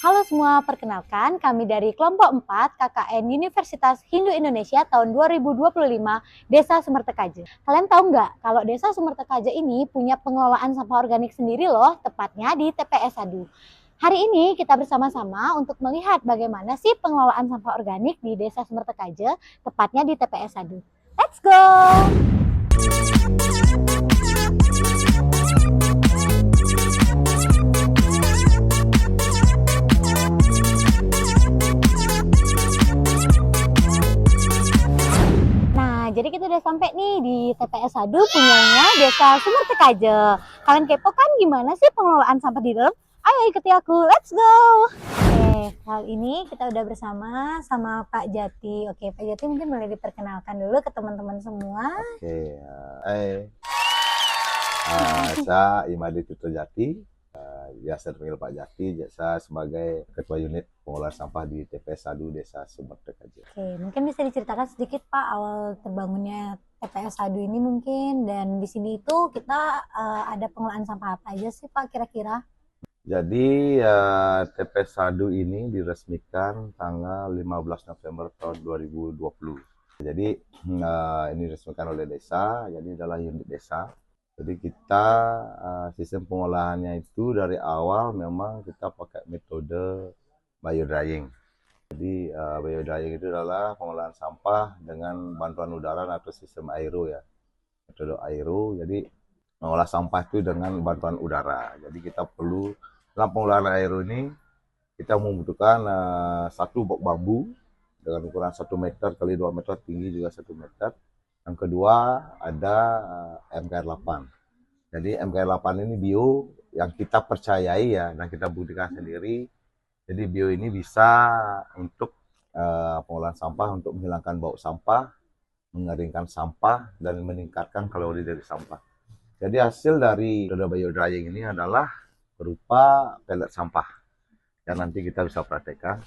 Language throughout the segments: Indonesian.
Halo semua, perkenalkan kami dari kelompok 4 KKN Universitas Hindu Indonesia tahun 2025 Desa Sumertekaje. Kalian tahu nggak kalau Desa Sumertekaje ini punya pengelolaan sampah organik sendiri loh, tepatnya di TPS Sadu. Hari ini kita bersama-sama untuk melihat bagaimana sih pengelolaan sampah organik di Desa Sumertekaje, tepatnya di TPS Sadu. Let's go! Jadi kita udah sampai nih di TPS Sadu punyanya Desa Sumertekaje. Kalian kepo kan gimana sih pengelolaan sampah di dalam? Ayo ikuti aku, let's go! Oke, kali ini kita udah bersama sama Pak Jati. Oke, Pak Jati mungkin boleh diperkenalkan dulu ke teman-teman semua. Oke, saya Imadi Tutu Jati, biasa dipanggil Pak Jati. Saya sebagai Ketua Unit Pengelolaan Sampah di TPS Sadu Desa Sumertekaje. Oke, mungkin bisa diceritakan sedikit Pak awal terbangunnya TPS Sadu ini mungkin, dan di sini itu kita ada pengelolaan sampah apa aja sih Pak kira-kira? Jadi TPS Sadu ini diresmikan tanggal 15 November tahun 2020. Jadi ini diresmikan oleh desa, jadi adalah unit desa. Jadi kita sistem pengolahannya itu dari awal memang kita pakai metode biodrying. Jadi biodrying itu adalah pengolahan sampah dengan bantuan udara atau sistem aero ya. Metode aero, jadi mengolah sampah itu dengan bantuan udara. Jadi kita perlu dalam pengolahan aero ini kita membutuhkan satu box bambu dengan ukuran 1 meter kali 2 meter, tinggi juga 1 meter. Yang kedua ada MKR8. Jadi MKR8 ini bio yang kita percayai ya, dan kita buktikan sendiri. Jadi bio ini bisa untuk pengolahan sampah, untuk menghilangkan bau sampah, mengeringkan sampah, dan meningkatkan kalori dari sampah. Jadi hasil dari biodrying ini adalah berupa pelet sampah yang nanti kita bisa praktekkan.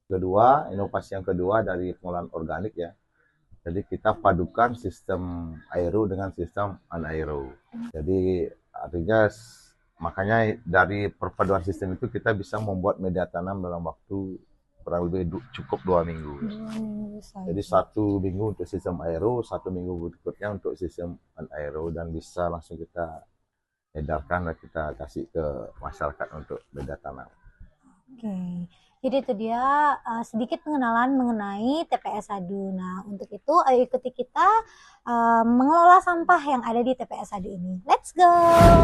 Kedua, inovasi yang kedua dari pengolahan organik ya. Jadi kita padukan sistem aero dengan sistem anaero. Jadi artinya makanya dari perpaduan sistem itu kita bisa membuat media tanam dalam waktu kurang lebih cukup 2 minggu. Jadi 1 minggu untuk sistem aero, 1 minggu berikutnya untuk sistem anaero, dan bisa langsung kita edarkan dan kita kasih ke masyarakat untuk media tanam. Oke. Jadi itu dia sedikit pengenalan mengenai TPS Sadu. Nah, untuk itu ayo ikuti kita mengelola sampah yang ada di TPS Sadu ini. Let's go!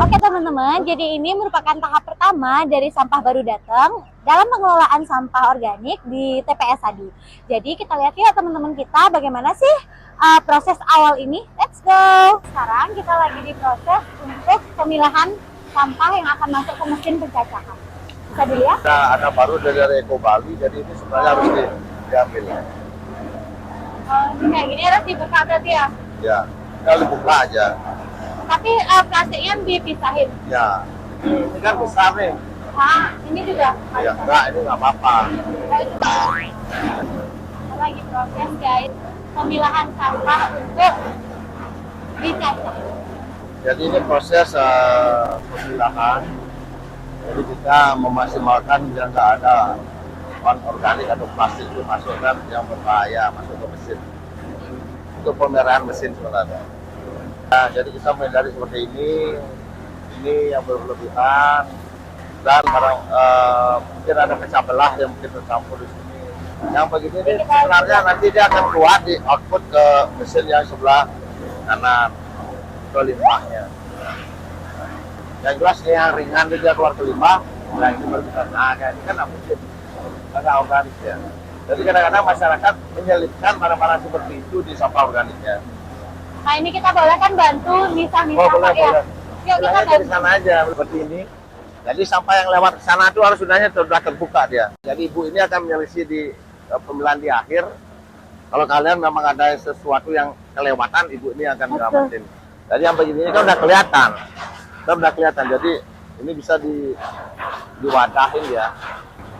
Oke teman-teman, jadi ini merupakan tahap pertama dari sampah baru datang dalam pengelolaan sampah organik di TPS Sadu. Jadi kita lihat ya teman-teman kita bagaimana sih proses awal ini. Let's go! Sekarang kita lagi di proses untuk pemilahan sampah yang akan masuk ke mesin pencacahan. Bisa dilihat? Ada baru dari Eko Bali, jadi ini sebenarnya harus diambil. Ini kayak gini harus dibuka berarti ya? Ya, tinggal dibuka aja. Tapi plastiknya dipisahin? Ya, ini kan besar nih. Ini juga? Ya, enggak, ini nggak apa-apa. Lagi proses guys, pemilahan sampah untuk dicacah. Jadi ini proses pemilahan. Jadi kita memaksimalkan biar nggak ada bahan organik atau plastik itu masukkan yang berbahaya masuk ke mesin. Untuk pemeliharaan mesin sebenarnya. Nah, jadi kita menghindari seperti ini yang berlebihan, dan barang mungkin ada pecah belah yang mungkin tercampur di sini. Yang begini ini sebenarnya nanti dia akan keluar di output ke mesin yang sebelah kanan ke limbahnya. Yang jelas yang ringan dia keluar ke limbah, nah ini baru bisa. Nah, kayak ini kan nggak mungkin, agak organik ya. Jadi kadang-kadang masyarakat menyelipkan barang-barang seperti itu di sampah organiknya. Nah ini kita boleh kan bantu misah-misah boleh, ya? boleh. Yuk kita bantu. Di sana aja seperti ini. Jadi sampah yang lewat ke sana itu harus sudahnya sudah terbuka dia. Jadi ibu ini akan menyelisi di pemilahan di akhir. Kalau kalian memang ada sesuatu yang kelewatan, ibu ini akan nyelamatin. Jadi yang begini kan udah kelihatan. Udah kelihatan, jadi ini bisa diwadahin ya.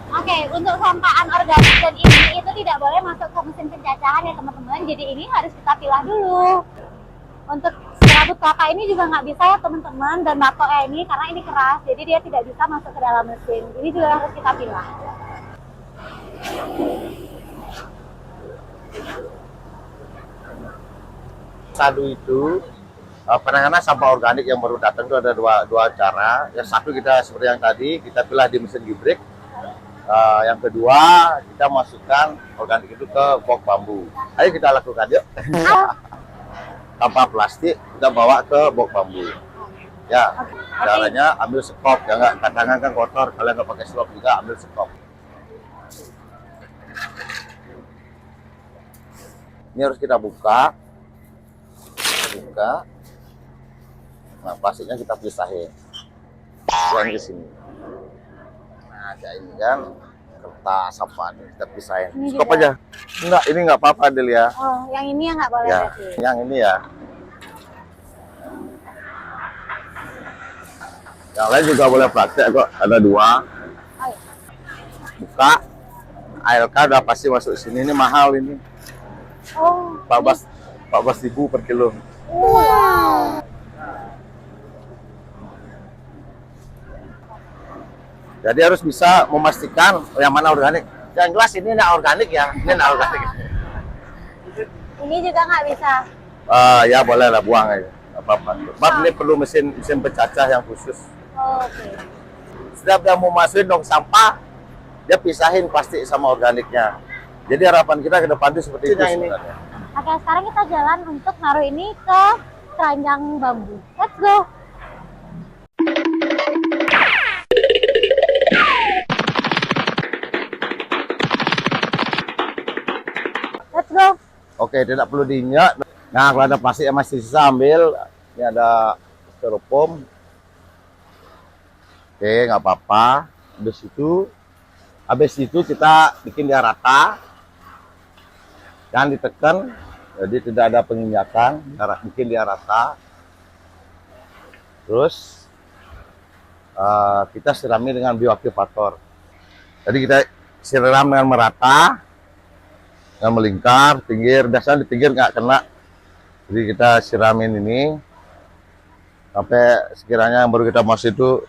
Oke, untuk sampah anorganik dan ini itu tidak boleh masuk ke mesin pencacahan ya teman-teman. Jadi ini harus kita pilah dulu. Untuk setelah Sabut kelapa ini juga nggak bisa ya teman-teman, dan batoknya ini karena ini keras, jadi dia tidak bisa masuk ke dalam mesin. Ini juga harus kita pilah. Sadu itu penanganan sampah organik yang baru datang itu ada dua cara. Yang satu kita seperti yang tadi kita pilah di mesin gibrik. Yang kedua kita masukkan organik itu ke box bambu. Ayo kita lakukan yuk. Tanpa plastik kita bawa ke box bambu. Ya, caranya ambil sekop, jangan tangan kan kotor. Kalian nggak pakai sekop juga ambil sekop. Ini harus kita buka. Nah, plastiknya kita pisahin. Yang di sini. Nah, kayak ini kan kertas apa nih kita pisahin. Stop aja. Enggak, ini nggak apa-apa Delia. Oh, yang ini yang nggak boleh Ya, berarti. yang ini ya. Yang lain juga boleh praktek kok. Ada dua. Oh, iya. Buka. ALK udah pasti masuk sini. Ini mahal ini. Oh, 14.000 per kilo. wow. Jadi harus bisa memastikan yang mana organik. Yang jelas ini nggak organik ya. Ini nggak organik. Ini juga nggak bisa. Ya boleh lah buang aja. Nggak apa-apa. Sebab ini perlu mesin pencacah yang khusus. Oh, oke. Setiap dia mau masukin dong sampah, dia pisahin plastik sama organiknya. Jadi harapan kita ke depan itu seperti itu sebenarnya. Oke, sekarang kita jalan untuk naruh ini ke keranjang bambu. Let's go. Let's go. Oke, tidak perlu diinjak. Nah, kalau ada plastik yang masih sisa ambil. Ini ada styrofoam. Oke, nggak apa-apa. Habis itu kita bikin dia rata. Jangan ditekan, jadi tidak ada penginjakan. Bikin dia rata. Terus kita sirami dengan bioaktivator. Jadi kita siram dengan merata, dengan melingkar, pinggir. Biasanya di pinggir nggak kena. Jadi kita siramin ini sampai sekiranya yang baru kita masuk itu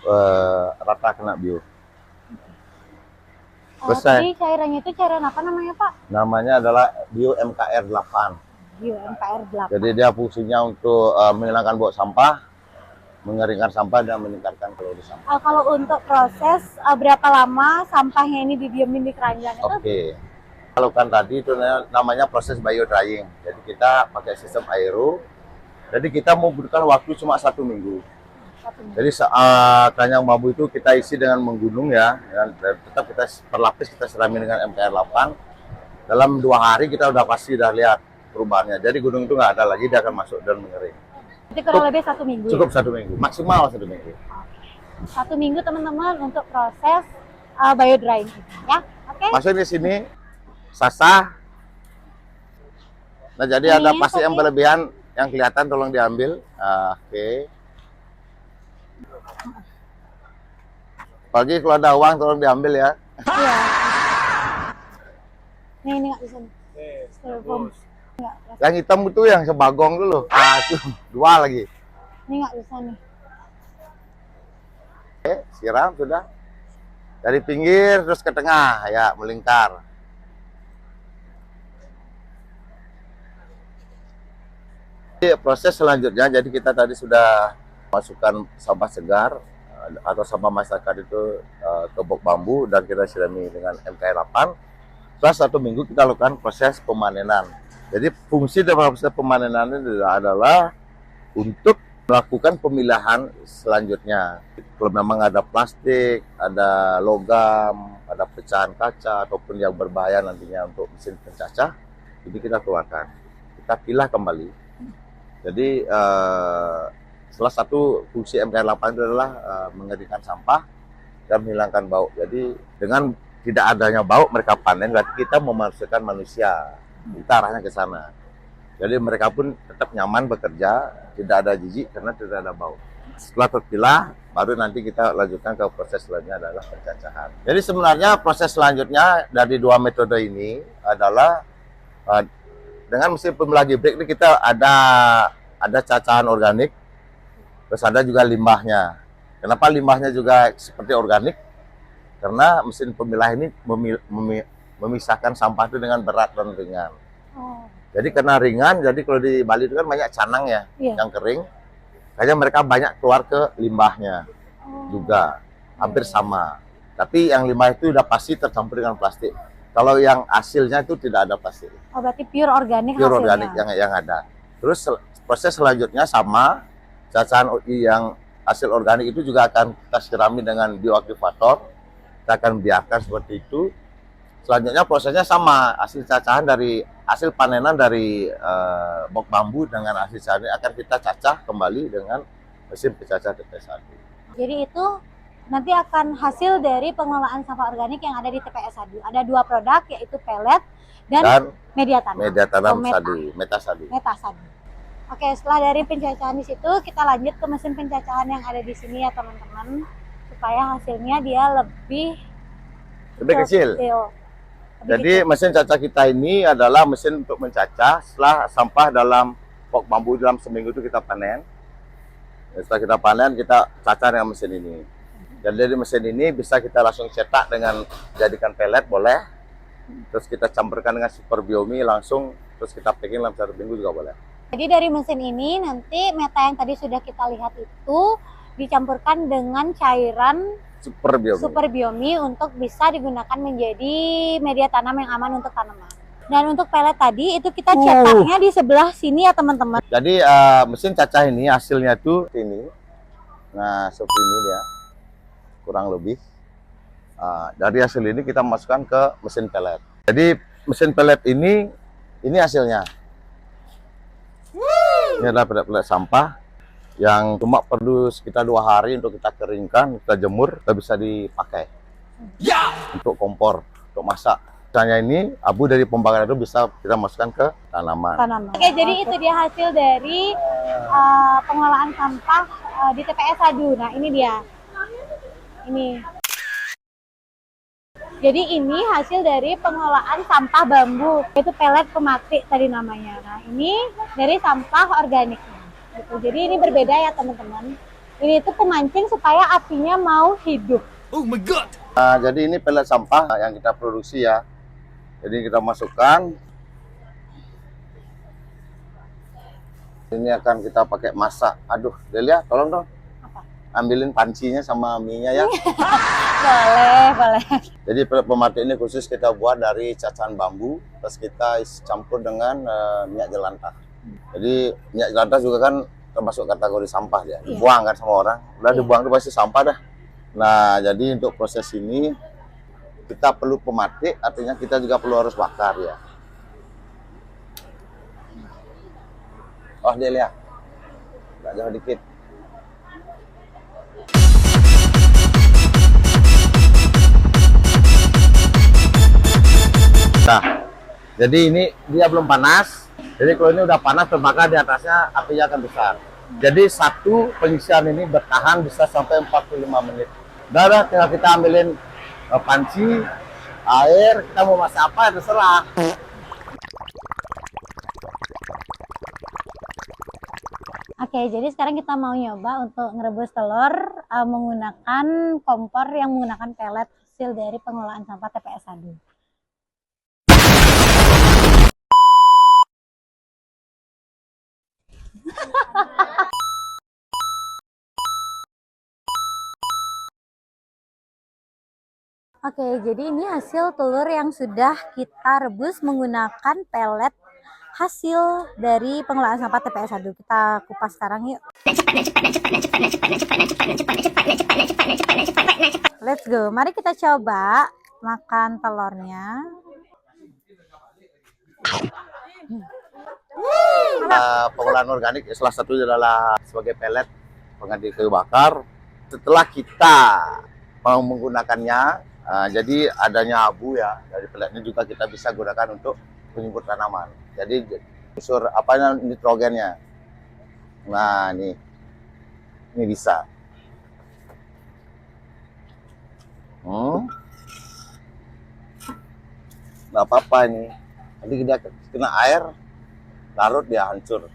rata kena bio. Jadi cairannya itu cairan apa namanya Pak? Namanya adalah Bio MKR 8. Bio MKR 8. Jadi dia fungsinya untuk menghilangkan bau sampah, mengeringkan sampah dan meningkatkan kalori sampah. Kalau untuk proses berapa lama sampahnya ini didiamin di keranjang itu? Oke. Kalau kan tadi itu namanya proses bio drying. Jadi kita pakai sistem aero. Jadi kita membutuhkan waktu cuma 1 minggu. Jadi keranjang bambu itu kita isi dengan menggunung ya, dan tetap kita perlapis, kita sirami dengan MKR 8. Dalam 2 hari kita udah pasti udah lihat perubahannya. Jadi gunung itu nggak ada lagi, dia akan masuk dan mengering. Jadi kurang lebih 1 minggu. Cukup 1 minggu, maksimal 1 minggu. 1 minggu teman-teman untuk proses bio drying ya. Oke. Masukin di sini sasah. Nah jadi ada plastik yang berlebihan yang kelihatan, tolong diambil. Oke. Pagi kalau ada uang tolong diambil ya. Iya. Ini nggak bisa nih. Styrofoam. Yang hitam itu yang sebagong dulu. Itu 2 lagi. Ini nggak bisa nih. Oke, siram sudah. Dari pinggir terus ke tengah ya, melingkar. Proses selanjutnya, jadi kita tadi sudah masukkan sampah segar atau sampah masyarakat itu ke box bambu dan kita sirami dengan MKR 8. Setelah 1 minggu kita lakukan proses pemanenan. Jadi fungsi dari proses pemanenan ini adalah untuk melakukan pemilahan selanjutnya. Kalau memang ada plastik, ada logam, ada pecahan kaca ataupun yang berbahaya nantinya untuk mesin pencacah, itu kita keluarkan. Kita pilah kembali. Jadi salah satu fungsi MKR 8 itu adalah mengeringkan sampah dan menghilangkan bau. Jadi dengan tidak adanya bau mereka panen, berarti kita memasukkan manusia. Kita arahnya ke sana. Jadi mereka pun tetap nyaman bekerja, tidak ada jijik karena tidak ada bau. Setelah terpilah, baru nanti kita lanjutkan ke proses selanjutnya adalah pencacahan. Jadi sebenarnya proses selanjutnya dari 2 metode ini adalah dengan mesin pemilah gibrik ini kita ada ada cacahan organik, terus ada juga limbahnya. Kenapa limbahnya juga seperti organik? Karena mesin pemilah ini memisahkan sampah itu dengan berat dan ringan. Oh. Jadi karena ringan, jadi kalau di Bali itu kan banyak canang ya, yang kering. Kayaknya mereka banyak keluar ke limbahnya juga, hampir sama. Tapi yang limbah itu udah pasti tercampur dengan plastik. Kalau yang hasilnya itu tidak ada plastik. Oh, berarti pure organik Pure hasilnya. organik yang ada. Terus proses selanjutnya sama, cacahan yang hasil organik itu juga akan kita sirami dengan bioaktivator. Kita akan biarkan seperti itu. Selanjutnya prosesnya sama, hasil cacahan dari hasil panenan dari bok bambu dengan hasil cacahan akan kita cacah kembali dengan mesin pencacah TPS 1. Jadi itu nanti akan hasil dari pengelolaan sampah organik yang ada di TPS Sadu. Ada 2 produk, yaitu pelet dan media tanam. Media tanam sadu, metasadu. Metasadu. Oke, setelah dari pencacahan di situ, kita lanjut ke mesin pencacahan yang ada di sini ya teman-teman, supaya hasilnya dia lebih kecil. Jadi mesin cacah kita ini adalah mesin untuk mencacah setelah sampah dalam pok bambu dalam seminggu itu kita panen. Setelah kita panen, kita cacah dengan mesin ini. Dan dari mesin ini bisa kita langsung cetak dengan jadikan pelet, boleh. Terus kita campurkan dengan super biomi langsung, terus kita packing dalam 1 minggu juga boleh. Jadi dari mesin ini nanti meta yang tadi sudah kita lihat itu dicampurkan dengan cairan super biomi untuk bisa digunakan menjadi media tanam yang aman untuk tanaman. Dan untuk pelet tadi itu kita cetaknya di sebelah sini ya teman-teman. Jadi mesin cacah ini hasilnya tuh ini. Nah seperti ini dia, kurang lebih. Dari hasil ini kita masukkan ke mesin pelet. Jadi mesin pelet ini hasilnya. Ini adalah pelet-pelet sampah yang cuma perlu sekitar 2 hari untuk kita keringkan, kita jemur, kita bisa dipakai untuk kompor, untuk masak. Misalnya ini abu dari pembakaran itu bisa kita masukkan ke tanaman. Oke, jadi itu dia hasil dari pengelolaan sampah di TPS Sadu. Nah ini dia, ini. Jadi ini hasil dari pengelolaan sampah bambu, itu pelet pemati tadi namanya. Nah ini dari sampah organiknya. Gitu. Jadi ini berbeda ya teman-teman. Ini tuh pemancing supaya apinya mau hidup. Oh my god. Jadi ini pelet sampah yang kita produksi ya. Jadi kita masukkan. Ini akan kita pakai masak. Aduh, Delia, tolong dong. Apa? Ambilin pancinya sama mie-nya ya. Boleh. Jadi pelet pemati ini khusus kita buat dari cacahan bambu, terus kita campur dengan minyak jelantah. Jadi minyak jelantah juga kan termasuk kategori sampah ya. Dibuang kan sama orang. Udah dibuang itu pasti sampah dah. Nah, jadi untuk proses ini kita perlu pematik, artinya kita juga perlu harus bakar ya. Oh, dia lihat. Agak jauh dikit. Nah, jadi ini dia belum panas. Jadi kalau ini udah panas terbakar di atasnya, apinya akan besar. Jadi satu pengisian ini bertahan bisa sampai 45 menit. Udah, tinggal kita ambilin panci, air, kita mau masak apa ya terserah. Oke, jadi sekarang kita mau nyoba untuk ngerebus telur menggunakan kompor yang menggunakan pelet hasil dari pengelolaan sampah TPS Sadu. Oke, jadi ini hasil telur yang sudah kita rebus menggunakan pelet hasil dari pengelolaan sampah TPS Sadu. Kita kupas sekarang yuk. Let's go. Mari kita coba makan telurnya. Pengolahan organik salah satunya adalah sebagai pelet pengganti kayu bakar. Setelah kita mau menggunakannya, jadi adanya abu ya dari pelet ini juga kita bisa gunakan untuk penyumbur tanaman. Jadi unsur apa nitrogennya. Nah ini bisa. Nggak apa-apa ini. Nanti kita kena air, larut dia hancur.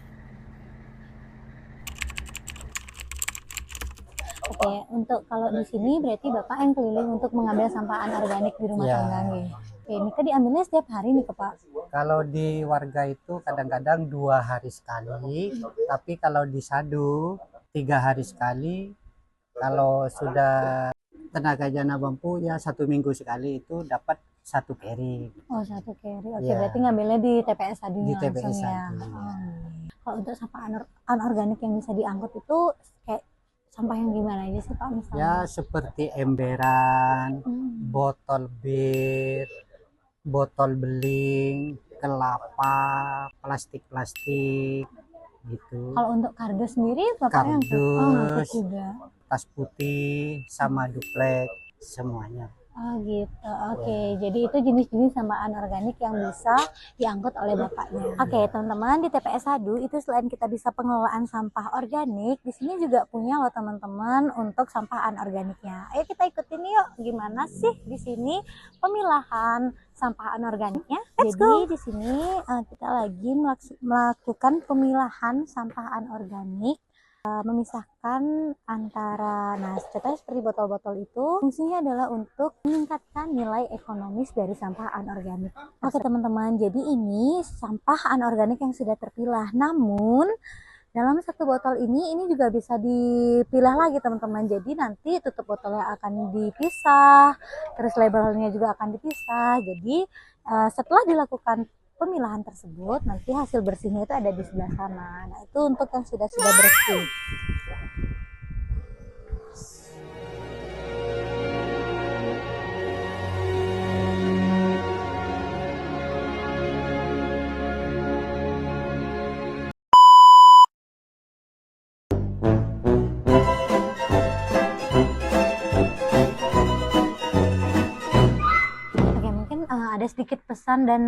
Oke, untuk kalau di sini berarti Bapak yang keliling untuk mengambil sampah anorganik di rumah Ya. tangga nih. Oke, ini kan diambilnya setiap hari nih ke Pak. Kalau di warga itu kadang-kadang 2 hari sekali, tapi kalau di Sadu 3 hari sekali. Kalau sudah tenaganya mampu ya 1 minggu sekali itu dapat 1 carry Oh, 1 carry. Oke, Ya. berarti ngambilnya di TPS di Sadunya langsung TPS ya. Sadu. Oh, iya. Kalau untuk sampah anorganik yang bisa diangkut itu kayak sampah yang gimana aja sih Pak Ya misalnya? seperti emberan, Hmm. botol bir, botol beling, kelapa, plastik-plastik gitu. Kalau untuk kardus sendiri Bapak yang angkut? Oh, ngangkut Kardus, juga. tas putih, sama duplek semuanya. Oh gitu, oke. Jadi itu jenis-jenis sampah anorganik yang bisa diangkut oleh bapaknya. Oke, teman-teman, di TPS Sadu itu selain kita bisa pengelolaan sampah organik, di sini juga punya loh teman-teman untuk sampah anorganiknya. Ayo kita ikutin yuk, gimana sih di sini pemilahan sampah anorganiknya? Jadi di sini kita lagi melakukan pemilahan sampah anorganik. Memisahkan antara, nah contohnya seperti botol-botol itu fungsinya adalah untuk meningkatkan nilai ekonomis dari sampah anorganik. Oke teman-teman, jadi ini sampah anorganik yang sudah terpilah, namun dalam satu botol ini juga bisa dipilah lagi teman-teman. Jadi nanti tutup botolnya akan dipisah, terus labelnya juga akan dipisah. Jadi setelah dilakukan pemilahan tersebut, nanti hasil bersihnya itu ada di sebelah sana. Nah, itu untuk yang sudah bersih. Oke, mungkin ada sedikit pesan dan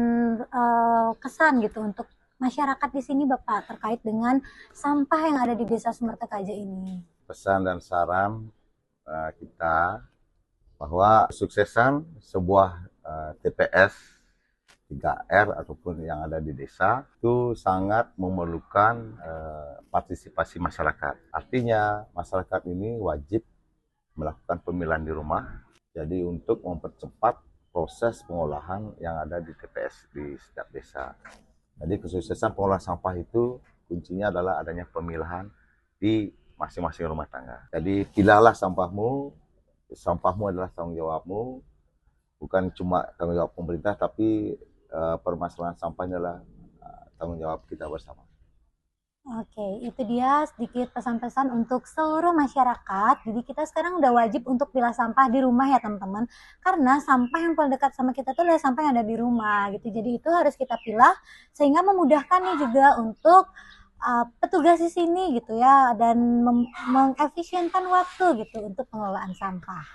kesan gitu untuk masyarakat di sini Bapak terkait dengan sampah yang ada di Desa Sumertekaja ini. Pesan dan saran kita bahwa suksesan sebuah TPS 3R ataupun yang ada di desa itu sangat memerlukan partisipasi masyarakat. Artinya masyarakat ini wajib melakukan pemilahan di rumah. Jadi untuk mempercepat proses pengolahan yang ada di TPS di setiap desa. Jadi kesuksesan pengolahan sampah itu kuncinya adalah adanya pemilahan di masing-masing rumah tangga. Jadi pilahlah sampahmu, sampahmu adalah tanggung jawabmu, bukan cuma tanggung jawab pemerintah, tapi permasalahan sampahnya adalah tanggung jawab kita bersama. Oke, itu dia sedikit pesan-pesan untuk seluruh masyarakat. Jadi kita sekarang udah wajib untuk pilah sampah di rumah ya teman-teman. Karena sampah yang paling dekat sama kita tuh adalah sampah yang ada di rumah gitu. Jadi itu harus kita pilah sehingga memudahkan nih juga untuk petugas di sini gitu ya, dan mengefisienkan waktu gitu untuk pengelolaan sampah.